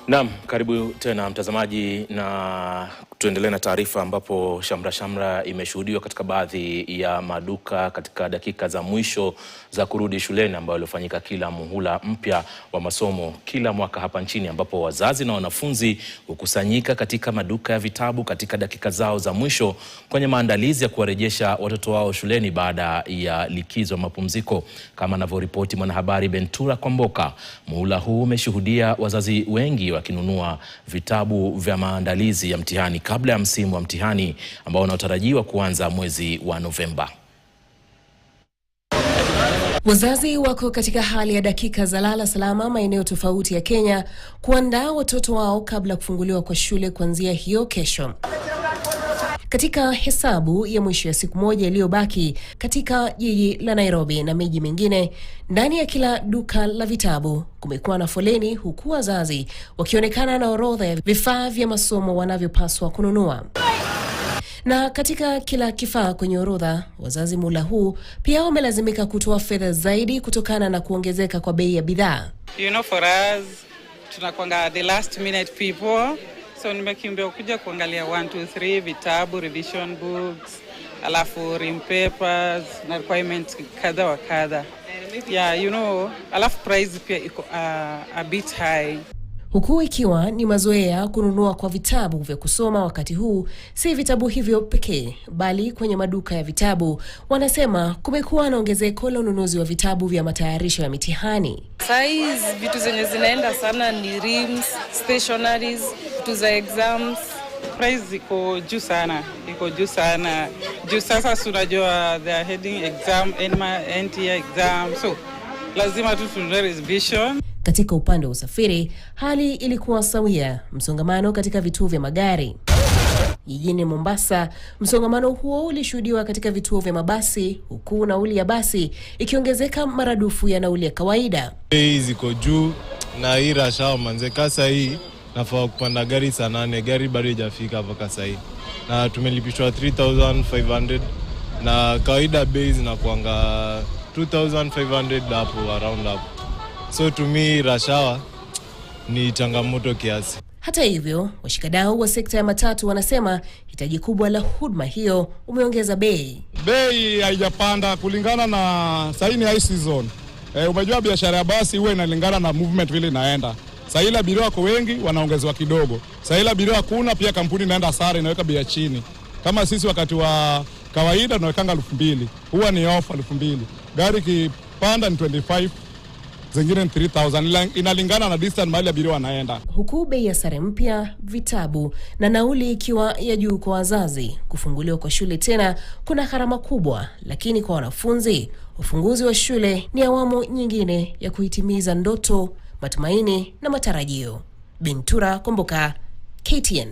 Naam, karibu tena mtazamaji, na tuendelee na taarifa ambapo shamra imeshuhudiwa katika baadhi ya maduka katika dakika za mwisho za kurudi shuleni ambayo ilifanyika kila muhula mpya wa masomo kila mwaka hapa nchini, ambapo wazazi na wanafunzi hukusanyika katika maduka ya vitabu katika dakika zao za mwisho kwenye maandalizi ya kuwarejesha watoto wao shuleni baada ya likizo ya mapumziko. Kama anavyoripoti mwanahabari Bentura Kwamboka, muhula huu umeshuhudia wazazi wengi wakinunua vitabu vya maandalizi ya mtihani kabla ya msimu wa mtihani ambao unatarajiwa kuanza mwezi wa Novemba. Wazazi wako katika hali ya dakika za lala salama maeneo tofauti ya Kenya kuandaa watoto wao kabla kufunguliwa kwa shule kuanzia hiyo kesho. Katika hesabu ya mwisho ya siku moja iliyobaki katika jiji la Nairobi na miji mingine, ndani ya kila duka la vitabu kumekuwa na foleni, huku wazazi wakionekana na orodha ya vifaa vya masomo wanavyopaswa kununua. Na katika kila kifaa kwenye orodha, wazazi muhula huu pia wamelazimika kutoa fedha zaidi kutokana na kuongezeka kwa bei ya bidhaa. You know, for us, tunakuanga the last minute people. So nimekimbia kuja kuangalia 1, 2, 3 vitabu, revision books, alafu rim papers, na requirements kadha wa kadha. Yeah, you know, alafu price pia iko a bit high. Huku ikiwa ni mazoea kununua kwa vitabu vya kusoma wakati huu, si vitabu hivyo pekee, bali kwenye maduka ya vitabu wanasema kumekuwa na ongezeko la ununuzi wa vitabu vya matayarisho ya mitihani. Size vitu zenye zinaenda sana ni rims, stationaries, vitu za exams. Price iko juu sana, Juu sasa unajua they are heading exam, end year exam, so lazima tu tununue revision. Katika upande wa usafiri, hali ilikuwa sawia, msongamano katika vituo vya magari. Jijini Mombasa, msongamano huo ulishuhudiwa katika vituo vya mabasi, huku nauli ya basi ikiongezeka maradufu ya nauli ya kawaida. Bei ziko juu na hii rush hour manze, kasa hii nafaa kupanda gari saa 8, gari bado haijafika hapa kasa hii. Na tumelipishwa 3500 na kawaida bei zinakuanga 2500 hapo around hapo. So to me rush hour ni changamoto kiasi. Hata hivyo, washikadau wa sekta ya matatu wanasema hitaji kubwa la huduma hiyo umeongeza bei. Bei haijapanda kulingana na saini high season. Umejua biashara ya basi huwa inalingana na movement vile inaenda. Saila abiria wako wengi wanaongezwa kidogo. Saila abiria hakuna, pia kampuni inaenda sare inaweka bei chini. Kama sisi wakati wa kawaida tunawekanga 2000, huwa ni offer 2000. Gari kipanda ni 25, zingine 3000, inalingana na distance mahali abiria wanaenda. Huku bei ya sare mpya, vitabu na nauli ikiwa ya juu kwa wazazi, kufunguliwa kwa shule tena kuna gharama kubwa, lakini kwa wanafunzi ufunguzi wa shule ni awamu nyingine ya kuhitimiza ndoto, matumaini na matarajio. Bentura Kwamboka, KTN.